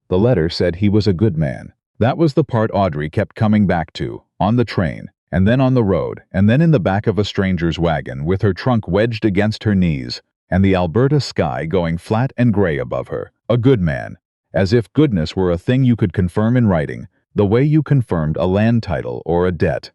The letter said he was a good man. That was the part Audrey kept coming back to, on the train, and then on the road, and then in the back of a stranger's wagon with her trunk wedged against her knees, and the Alberta sky going flat and gray above her. A good man. As if goodness were a thing you could confirm in writing, the way you confirmed a land title or a debt.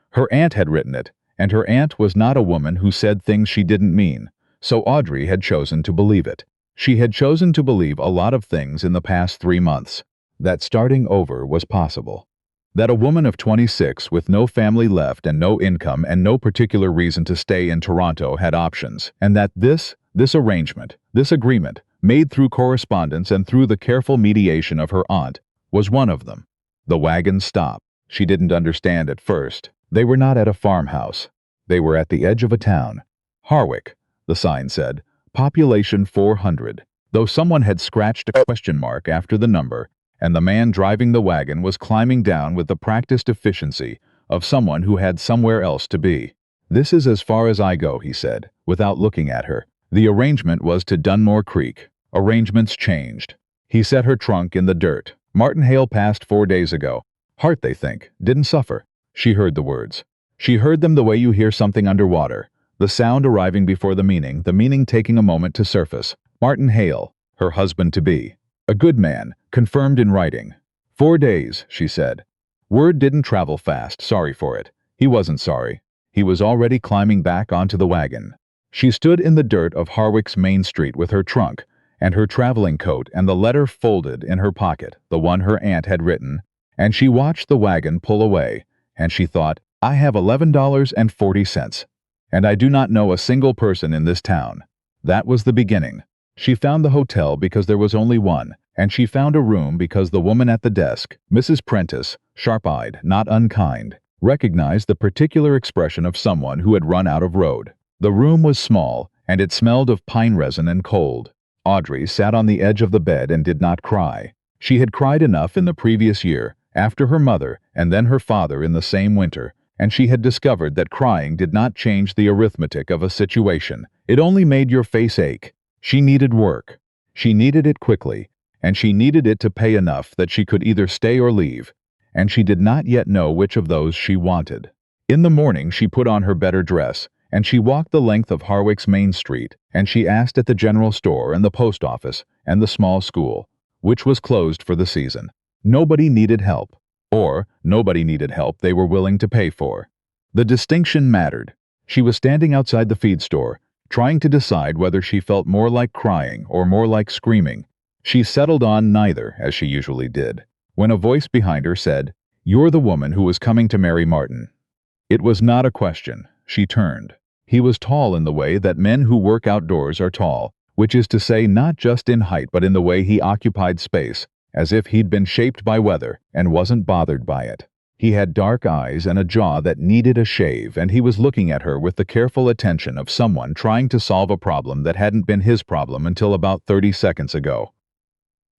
Her aunt had written it, and her aunt was not a woman who said things she didn't mean, so Audrey had chosen to believe it. She had chosen to believe a lot of things in the past 3 months. That starting over was possible. That a woman of 26 with no family left and no income and no particular reason to stay in Toronto had options, and that this arrangement, this agreement, made through correspondence and through the careful mediation of her aunt, was one of them. The wagon stopped. She didn't understand at first. They were not at a farmhouse. They were at the edge of a town. Harwick, the sign said, population 400, though someone had scratched a question mark after the number, and the man driving the wagon was climbing down with the practiced efficiency of someone who had somewhere else to be. "This is as far as I go," he said, without looking at her. The arrangement was to Dunmore Creek. Arrangements changed. He set her trunk in the dirt. Martin Hale passed 4 days ago. Heart, they think, didn't suffer. She heard the words. She heard them the way you hear something underwater. The sound arriving before the meaning taking a moment to surface. Martin Hale, her husband-to-be. A good man, confirmed in writing. 4 days, she said. Word didn't travel fast, sorry for it. He wasn't sorry. He was already climbing back onto the wagon. She stood in the dirt of Harwick's Main Street with her trunk, and her traveling coat and the letter folded in her pocket, the one her aunt had written, and she watched the wagon pull away, and she thought, I have $11.40, and I do not know a single person in this town. That was the beginning. She found the hotel because there was only one, and she found a room because the woman at the desk, Mrs. Prentice, sharp-eyed, not unkind, recognized the particular expression of someone who had run out of road. The room was small, and it smelled of pine resin and cold. Audrey sat on the edge of the bed and did not cry. She had cried enough in the previous year, after her mother and then her father in the same winter, and she had discovered that crying did not change the arithmetic of a situation. It only made your face ache. She needed work. She needed it quickly, and she needed it to pay enough that she could either stay or leave, and she did not yet know which of those she wanted. In the morning she put on her better dress, and she walked the length of Harwick's Main Street, and she asked at the general store and the post office and the small school, which was closed for the season. Nobody needed help, or nobody needed help they were willing to pay for. The distinction mattered. She was standing outside the feed store, trying to decide whether she felt more like crying or more like screaming. She settled on neither, as she usually did, when a voice behind her said, "You're the woman who was coming to marry Martin." It was not a question. She turned. He was tall in the way that men who work outdoors are tall, which is to say not just in height but in the way he occupied space, as if he'd been shaped by weather and wasn't bothered by it. He had dark eyes and a jaw that needed a shave, and he was looking at her with the careful attention of someone trying to solve a problem that hadn't been his problem until about 30 seconds ago.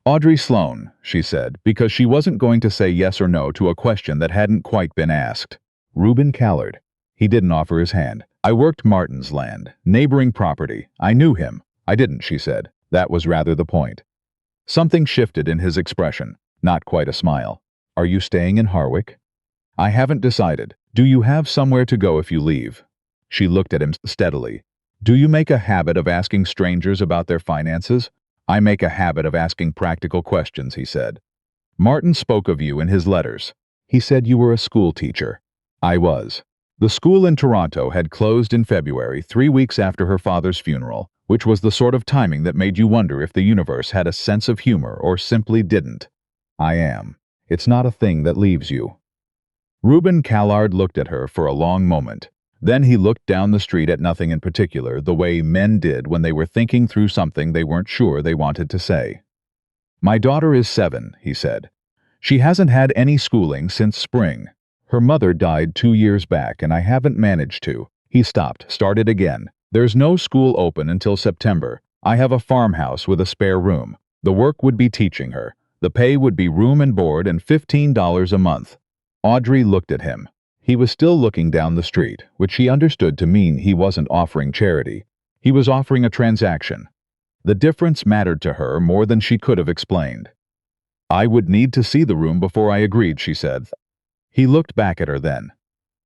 "Audrey Sloane," she said, because she wasn't going to say yes or no to a question that hadn't quite been asked. Reuben Callard. He didn't offer his hand. "I worked Martin's land, neighboring property. I knew him." "I didn't," she said. That was rather the point. Something shifted in his expression, not quite a smile. "Are you staying in Harwick?" "I haven't decided. Do you have somewhere to go if you leave?" She looked at him steadily. "Do you make a habit of asking strangers about their finances?" "I make a habit of asking practical questions," he said. "Martin spoke of you in his letters. He said you were a school teacher." "I was." The school in Toronto had closed in February, 3 weeks after her father's funeral, which was the sort of timing that made you wonder if the universe had a sense of humor or simply didn't. "I am. It's not a thing that leaves you." Reuben Callard looked at her for a long moment. Then he looked down the street at nothing in particular, the way men did when they were thinking through something they weren't sure they wanted to say. "My daughter is 7, he said. "She hasn't had any schooling since spring. Her mother died 2 years back, and I haven't managed to." He stopped, started again. "There's no school open until September. I have a farmhouse with a spare room. The work would be teaching her. The pay would be room and board and $15 a month." Audrey looked at him. He was still looking down the street, which she understood to mean he wasn't offering charity. He was offering a transaction. The difference mattered to her more than she could have explained. I would need to see the room before I agreed, she said. He looked back at her then.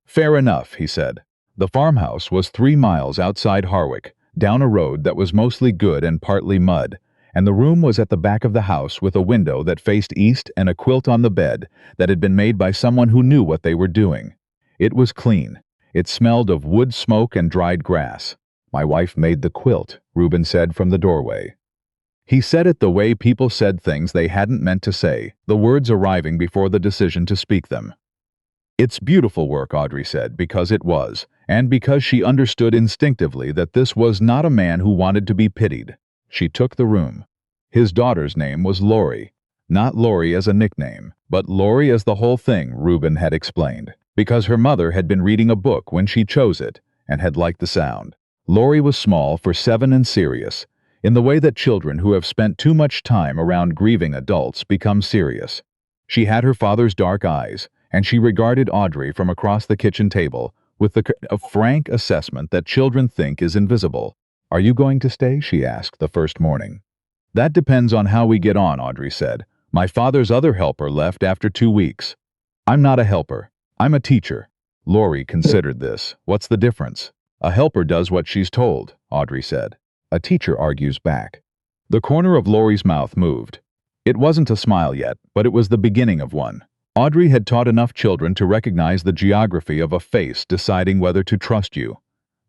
Fair enough, he said. The farmhouse was 3 miles outside Harwick, down a road that was mostly good and partly mud, and the room was at the back of the house with a window that faced east and a quilt on the bed that had been made by someone who knew what they were doing. It was clean. It smelled of wood smoke and dried grass. My wife made the quilt, Reuben said from the doorway. He said it the way people said things they hadn't meant to say, the words arriving before the decision to speak them. It's beautiful work, Audrey said, because it was, and because she understood instinctively that this was not a man who wanted to be pitied. She took the room. His daughter's name was Laurie. Not Laurie as a nickname, but Laurie as the whole thing, Reuben had explained, because her mother had been reading a book when she chose it and had liked the sound. Laurie was small for 7 and serious, in the way that children who have spent too much time around grieving adults become serious. She had her father's dark eyes, and she regarded Audrey from across the kitchen table with a frank assessment that children think is invisible. Are you going to stay? She asked the first morning. That depends on how we get on, Audrey said. My father's other helper left after 2 weeks. I'm not a helper. I'm a teacher. Laurie considered this. What's the difference? A helper does what she's told, Audrey said. A teacher argues back. The corner of Laurie's mouth moved. It wasn't a smile yet, but it was the beginning of one. Audrey had taught enough children to recognize the geography of a face deciding whether to trust you.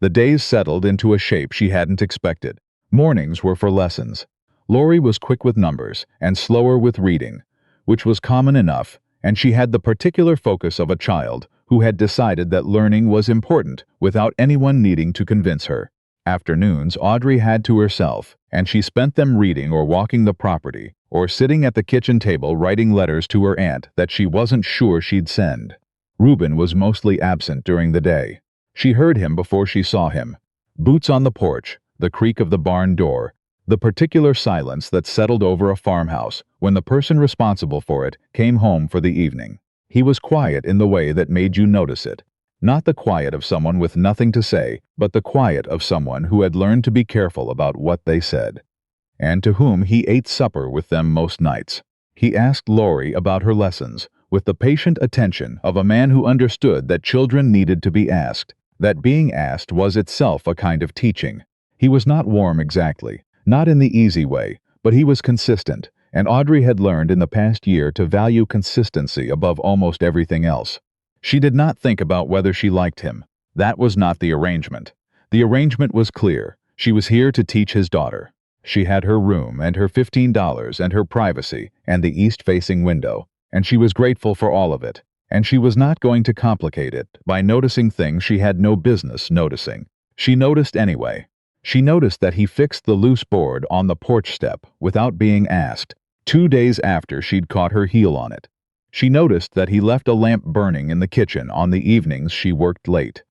The days settled into a shape she hadn't expected. Mornings were for lessons. Laurie was quick with numbers and slower with reading, which was common enough, and she had the particular focus of a child who had decided that learning was important without anyone needing to convince her. Afternoons Audrey had to herself, and she spent them reading or walking the property, or sitting at the kitchen table writing letters to her aunt that she wasn't sure she'd send. Reuben was mostly absent during the day. She heard him before she saw him. Boots on the porch, the creak of the barn door, the particular silence that settled over a farmhouse when the person responsible for it came home for the evening. He was quiet in the way that made you notice it. Not the quiet of someone with nothing to say, but the quiet of someone who had learned to be careful about what they said, and to whom he ate supper with them most nights. He asked Laurie about her lessons, with the patient attention of a man who understood that children needed to be asked, that being asked was itself a kind of teaching. He was not warm exactly, not in the easy way, but he was consistent, and Audrey had learned in the past year to value consistency above almost everything else. She did not think about whether she liked him. That was not the arrangement. The arrangement was clear. She was here to teach his daughter. She had her room and her $15 and her privacy and the east-facing window, and she was grateful for all of it, and she was not going to complicate it by noticing things she had no business noticing. She noticed anyway. She noticed that he fixed the loose board on the porch step without being asked, 2 days after she'd caught her heel on it. She noticed that he left a lamp burning in the kitchen on the evenings she worked late,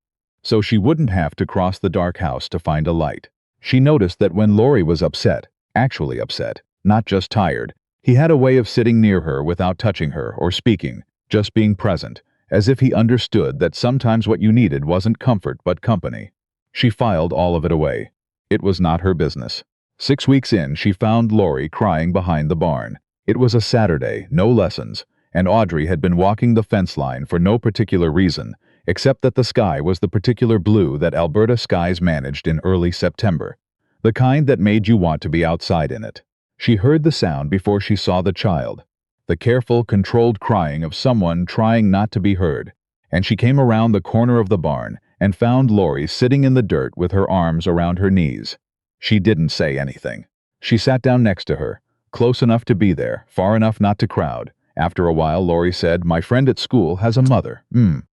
so she wouldn't have to cross the dark house to find a light. She noticed that when Laurie was upset, actually upset, not just tired, he had a way of sitting near her without touching her or speaking, just being present, as if he understood that sometimes what you needed wasn't comfort but company. She filed all of it away. It was not her business. 6 weeks in, she found Laurie crying behind the barn. It was a Saturday, no lessons, and Audrey had been walking the fence line for no particular reason, except that the sky was the particular blue that Alberta skies managed in early September, the kind that made you want to be outside in it. She heard the sound before she saw the child, the careful, controlled crying of someone trying not to be heard, and she came around the corner of the barn and found Laurie sitting in the dirt with her arms around her knees. She didn't say anything. She sat down next to her, close enough to be there, far enough not to crowd. After a while, Laurie said, "My friend at school has a mother."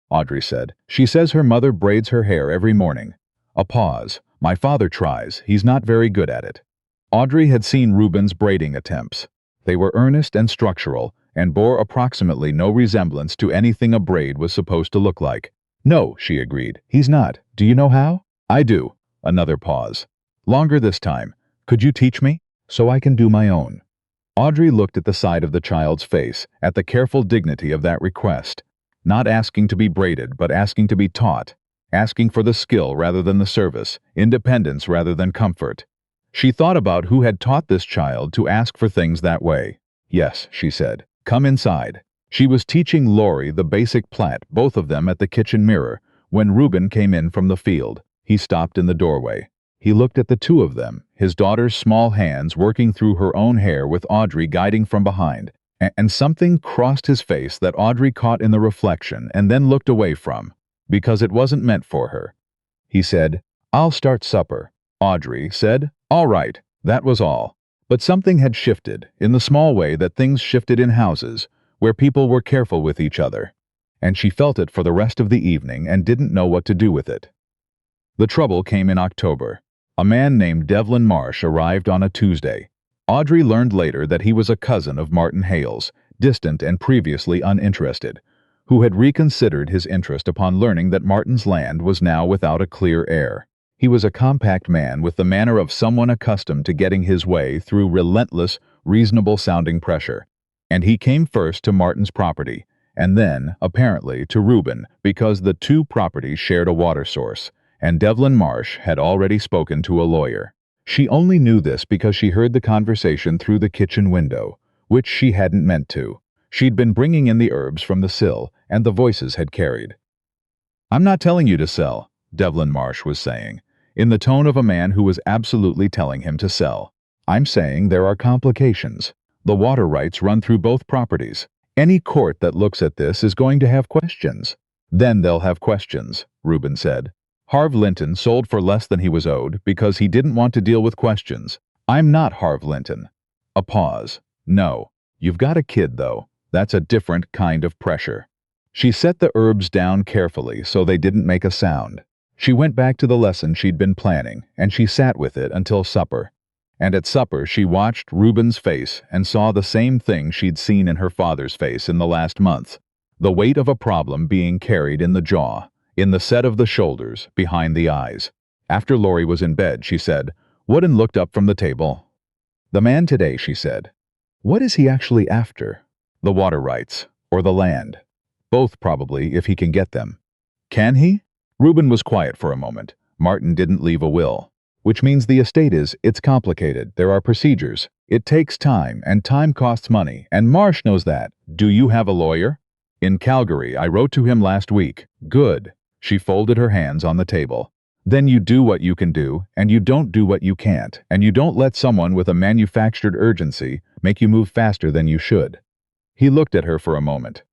Audrey said. "She says her mother braids her hair every morning." A pause. "My father tries. He's not very good at it." Audrey had seen Reuben's braiding attempts. They were earnest and structural, and bore approximately no resemblance to anything a braid was supposed to look like. "No," she agreed. "He's not. Do you know how?" "I do." Another pause. "Longer this time. Could you teach me? So I can do my own." Audrey looked at the side of the child's face, at the careful dignity of that request. Not asking to be braided, but asking to be taught. Asking for the skill rather than the service, independence rather than comfort. She thought about who had taught this child to ask for things that way. "Yes," she said. Come inside. She was teaching Laurie the basic plat, both of them at the kitchen mirror, when Reuben came in from the field. He stopped in the doorway. He looked at the two of them, his daughter's small hands working through her own hair with Audrey guiding from behind, and something crossed his face that Audrey caught in the reflection and then looked away from, because it wasn't meant for her. He said, "I'll start supper." Audrey said, "All right." That was all. But something had shifted, in the small way that things shifted in houses, where people were careful with each other. And she felt it for the rest of the evening and didn't know what to do with it. The trouble came in October. A man named Devlin Marsh arrived on a Tuesday. Audrey learned later that he was a cousin of Martin Hale's, distant and previously uninterested, who had reconsidered his interest upon learning that Martin's land was now without a clear heir. He was a compact man with the manner of someone accustomed to getting his way through relentless, reasonable-sounding pressure. And he came first to Martin's property, and then, apparently, to Reuben, because the two properties shared a water source, and Devlin Marsh had already spoken to a lawyer. She only knew this because she heard the conversation through the kitchen window, which she hadn't meant to. She'd been bringing in the herbs from the sill, and the voices had carried. "I'm not telling you to sell," Devlin Marsh was saying, in the tone of a man who was absolutely telling him to sell. "I'm saying there are complications. The water rights run through both properties. Any court that looks at this is going to have questions." "Then they'll have questions," Reuben said. Harv Linton sold for less than he was owed because he didn't want to deal with questions. "I'm not Harv Linton." A pause. "No. You've got a kid, though. That's a different kind of pressure." She set the herbs down carefully so they didn't make a sound. She went back to the lesson she'd been planning, and she sat with it until supper. And at supper she watched Reuben's face and saw the same thing she'd seen in her father's face in the last month. The weight of a problem being carried in the jaw, in the set of the shoulders, behind the eyes. After Laurie was in bed, she said, Wooden looked up from the table. "The man today," she said. "What is he actually after? The water rights, or the land? Both, probably, if he can get them." "Can he?" Reuben was quiet for a moment. Martin didn't leave a will. "Which means the estate it's complicated. There are procedures. It takes time, and time costs money, and Marsh knows that. Do you have a lawyer?" "In Calgary. I wrote to him last week." "Good." She folded her hands on the table. "Then you do what you can do, and you don't do what you can't, and you don't let someone with a manufactured urgency make you move faster than you should." He looked at her for a moment.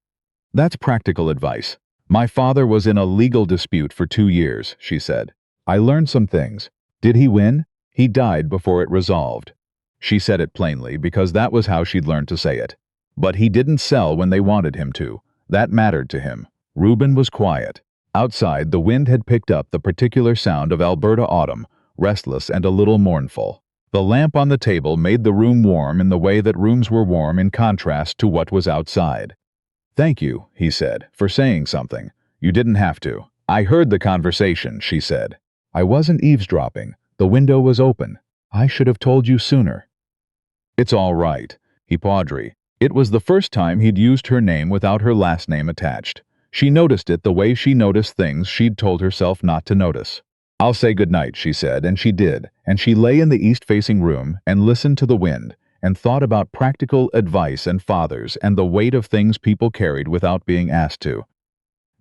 "That's practical advice. My father was in a legal dispute for 2 years, she said. I learned some things. Did he win? He died before it resolved. She said it plainly because that was how she'd learned to say it. But he didn't sell when they wanted him to. That mattered to him. Reuben was quiet. Outside, the wind had picked up the particular sound of Alberta autumn, restless and a little mournful. The lamp on the table made the room warm in the way that rooms were warm in contrast to what was outside. "Thank you," he said, "for saying something. You didn't have to." "I heard the conversation," she said. "I wasn't eavesdropping. The window was open. I should have told you sooner." "It's all right." Audrey. It was the first time he'd used her name without her last name attached. She noticed it the way she noticed things she'd told herself not to notice. "I'll say good night," she said, and she did, and she lay in the east-facing room and listened to the wind and thought about practical advice and fathers and the weight of things people carried without being asked to.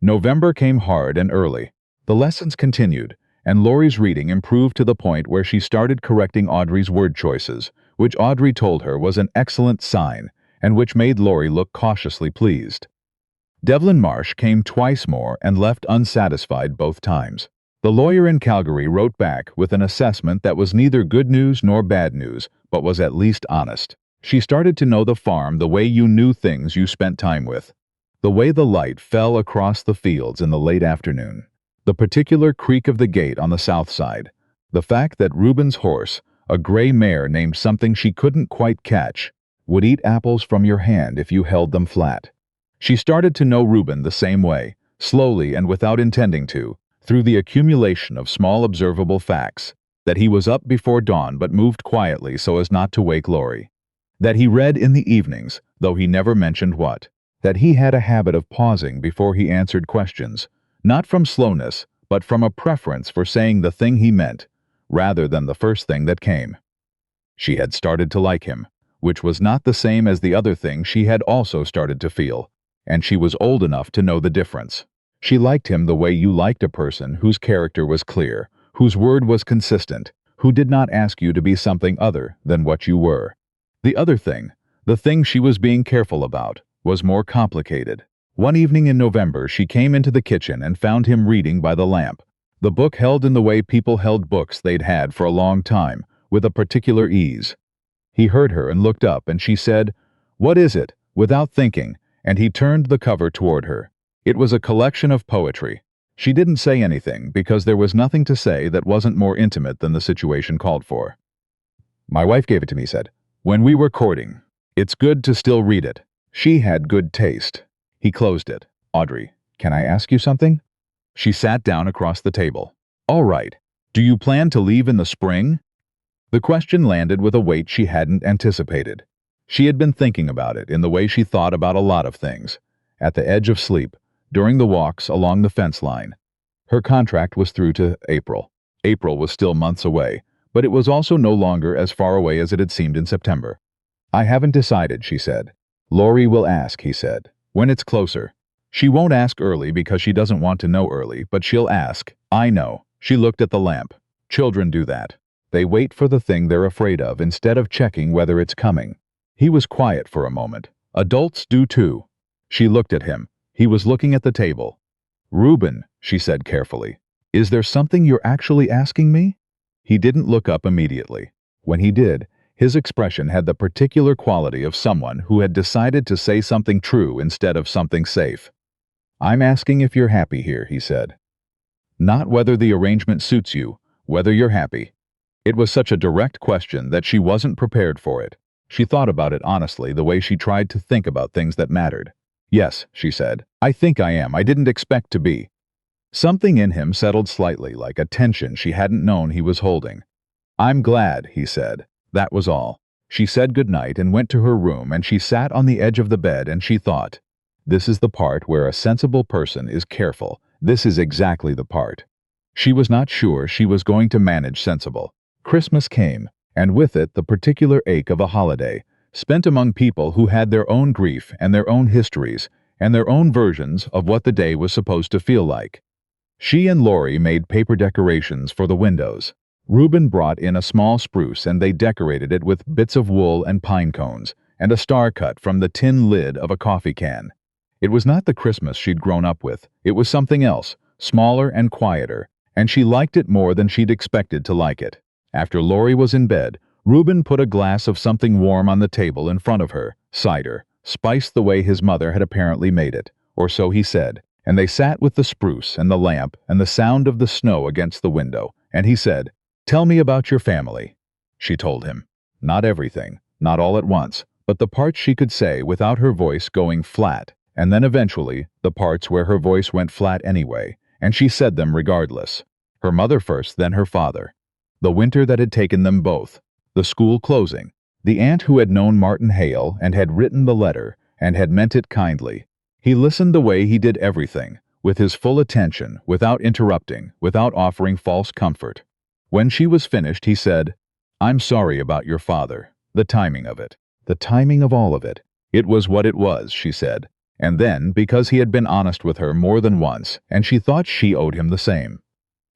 November came hard and early. The lessons continued, and Laurie's reading improved to the point where she started correcting Audrey's word choices, which Audrey told her was an excellent sign and which made Laurie look cautiously pleased. Devlin Marsh came twice more and left unsatisfied both times. The lawyer in Calgary wrote back with an assessment that was neither good news nor bad news, but was at least honest. She started to know the farm the way you knew things you spent time with. The way the light fell across the fields in the late afternoon. The particular creak of the gate on the south side. The fact that Reuben's horse, a gray mare named something she couldn't quite catch, would eat apples from your hand if you held them flat. She started to know Reuben the same way, slowly and without intending to, through the accumulation of small observable facts, that he was up before dawn but moved quietly so as not to wake Laurie. That he read in the evenings, though he never mentioned what. That he had a habit of pausing before he answered questions, not from slowness, but from a preference for saying the thing he meant, rather than the first thing that came. She had started to like him. which was not the same as the other thing she had also started to feel, and she was old enough to know the difference. She liked him the way you liked a person whose character was clear, whose word was consistent, who did not ask you to be something other than what you were. The other thing, the thing she was being careful about, was more complicated. One evening in November, she came into the kitchen and found him reading by the lamp, the book held in the way people held books they'd had for a long time, with a particular ease. He heard her and looked up, and she said, "What is it?" without thinking, and he turned the cover toward her. It was a collection of poetry. She didn't say anything, because there was nothing to say that wasn't more intimate than the situation called for. "My wife gave it to me," said, "when we were courting. It's good to still read it." She had good taste. He closed it. "Audrey, can I ask you something?" She sat down across the table. "All right. Do you plan to leave in the spring?" The question landed with a weight she hadn't anticipated. She had been thinking about it in the way she thought about a lot of things. At the edge of sleep, during the walks along the fence line. Her contract was through to April. April was still months away, but it was also no longer as far away as it had seemed in September. "I haven't decided," she said. "Laurie will ask," he said, "when it's closer. She won't ask early because she doesn't want to know early, but she'll ask. I know." She looked at the lamp. Children do that. They wait for the thing they're afraid of instead of checking whether it's coming. He was quiet for a moment. Adults do too. She looked at him. He was looking at the table. "Reuben," she said carefully, "is there something you're actually asking me?" He didn't look up immediately. When he did, his expression had the particular quality of someone who had decided to say something true instead of something safe. "I'm asking if you're happy here," he said. "Not whether the arrangement suits you, whether you're happy." It was such a direct question that she wasn't prepared for it. She thought about it honestly, the way she tried to think about things that mattered. "Yes," she said. "I think I am. I didn't expect to be." Something in him settled slightly, like a tension she hadn't known he was holding. "I'm glad," he said. That was all. She said goodnight and went to her room, and she sat on the edge of the bed and she thought, "This is the part where a sensible person is careful. This is exactly the part." She was not sure she was going to manage sensible. Christmas came, and with it the particular ache of a holiday, spent among people who had their own grief and their own histories, and their own versions of what the day was supposed to feel like. She and Laurie made paper decorations for the windows. Reuben brought in a small spruce and they decorated it with bits of wool and pine cones, and a star cut from the tin lid of a coffee can. It was not the Christmas she'd grown up with. It was something else, smaller and quieter, and she liked it more than she'd expected to like it. After Laurie was in bed, Reuben put a glass of something warm on the table in front of her, cider, spiced the way his mother had apparently made it, or so he said, and they sat with the spruce and the lamp and the sound of the snow against the window, and he said, "Tell me about your family." She told him. Not everything, not all at once, but the parts she could say without her voice going flat, and then eventually the parts where her voice went flat anyway, and she said them regardless. Her mother first, then her father. The winter that had taken them both. The school closing. The aunt who had known Martin Hale and had written the letter and had meant it kindly. He listened the way he did everything, with his full attention, without interrupting, without offering false comfort. When she was finished, he said, "I'm sorry about your father. The timing of it. The timing of all of it. It was what it was," she said. And then, because he had been honest with her more than once, and she thought she owed him the same.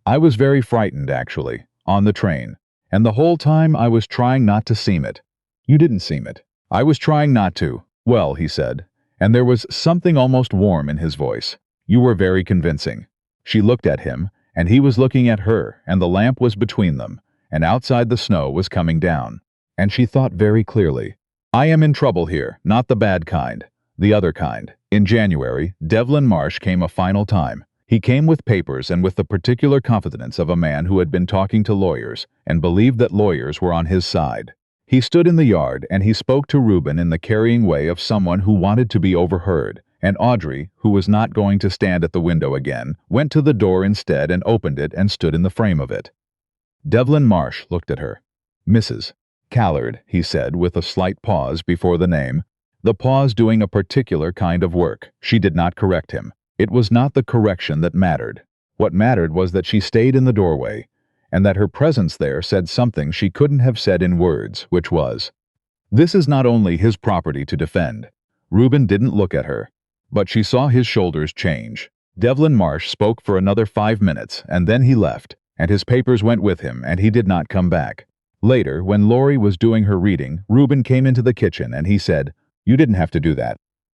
"I was very frightened, actually, on the train. And the whole time I was trying not to seem it." "You didn't seem it." "I was trying not to." "Well," he said, and there was something almost warm in his voice. "You were very convincing." She looked at him, and he was looking at her, and the lamp was between them, and outside the snow was coming down. And she thought very clearly, "I am in trouble here, not the bad kind. The other kind." In January, Devlin Marsh came a final time. He came with papers and with the particular confidence of a man who had been talking to lawyers and believed that lawyers were on his side. He stood in the yard and he spoke to Reuben in the carrying way of someone who wanted to be overheard, and Audrey, who was not going to stand at the window again, went to the door instead and opened it and stood in the frame of it. Devlin Marsh looked at her. "Mrs. Callard," he said with a slight pause before the name, the pause doing a particular kind of work. She did not correct him. It was not the correction that mattered. What mattered was that she stayed in the doorway, and that her presence there said something she couldn't have said in words, which was, This is not only his property to defend. Reuben didn't look at her, but she saw his shoulders change. Devlin Marsh spoke for another 5 minutes, and then he left, and his papers went with him, and he did not come back. Later, when Laurie was doing her reading, Reuben came into the kitchen and he said, "You didn't have to do that."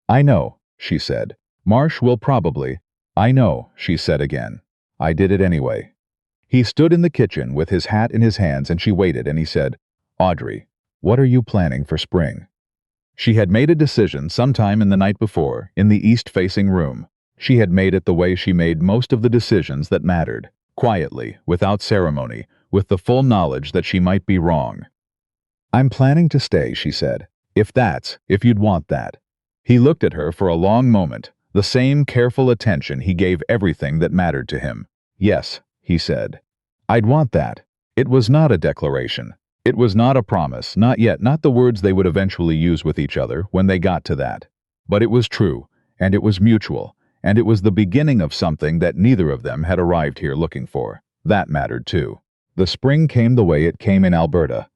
"I know," she said. "Marsh will probably—" "I know," she said again. "I did it anyway." He stood in the kitchen with his hat in his hands and she waited and he said, "Audrey, what are you planning for spring?" She had made a decision sometime in the night before, in the east-facing room. She had made it the way she made most of the decisions that mattered, quietly, without ceremony, with the full knowledge that she might be wrong. "I'm planning to stay," she said. If you'd want that." He looked at her for a long moment, the same careful attention he gave everything that mattered to him. "Yes," he said. "I'd want that." It was not a declaration. It was not a promise, not yet, not the words they would eventually use with each other when they got to that. But it was true, and it was mutual, and it was the beginning of something that neither of them had arrived here looking for. That mattered too. The spring came the way it came in Alberta.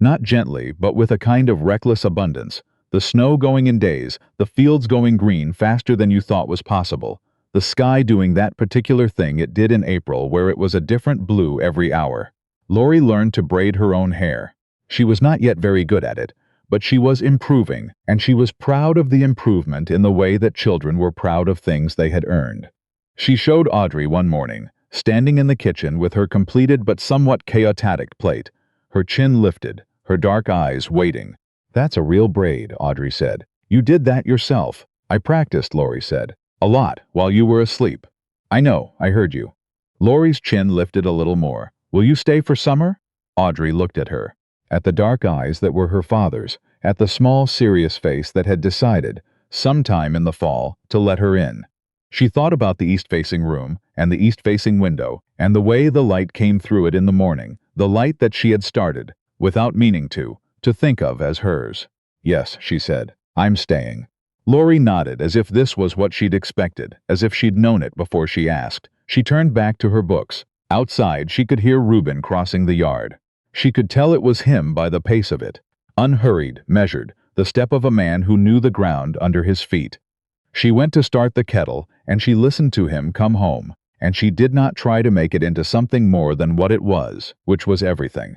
Not gently, but with a kind of reckless abundance. The snow going in days, the fields going green faster than you thought was possible. The sky doing that particular thing it did in April where it was a different blue every hour. Laurie learned to braid her own hair. She was not yet very good at it, but she was improving, and she was proud of the improvement in the way that children were proud of things they had earned. She showed Audrey one morning, standing in the kitchen with her completed but somewhat chaotic plate, her chin lifted, her dark eyes waiting. "That's a real braid," Audrey said. "You did that yourself." "I practiced," Laurie said. "A lot, while you were asleep." "I know, I heard you." Laurie's chin lifted a little more. "Will you stay for summer?" Audrey looked at her, at the dark eyes that were her father's, at the small, serious face that had decided, sometime in the fall, to let her in. She thought about the east-facing room, and the east-facing window, and the way the light came through it in the morning, the light that she had started, without meaning to think of as hers. "Yes," she said, "I'm staying." Laurie nodded as if this was what she'd expected, as if she'd known it before she asked. She turned back to her books. Outside, she could hear Reuben crossing the yard. She could tell it was him by the pace of it. Unhurried, measured, the step of a man who knew the ground under his feet. She went to start the kettle, and she listened to him come home, and she did not try to make it into something more than what it was, which was everything.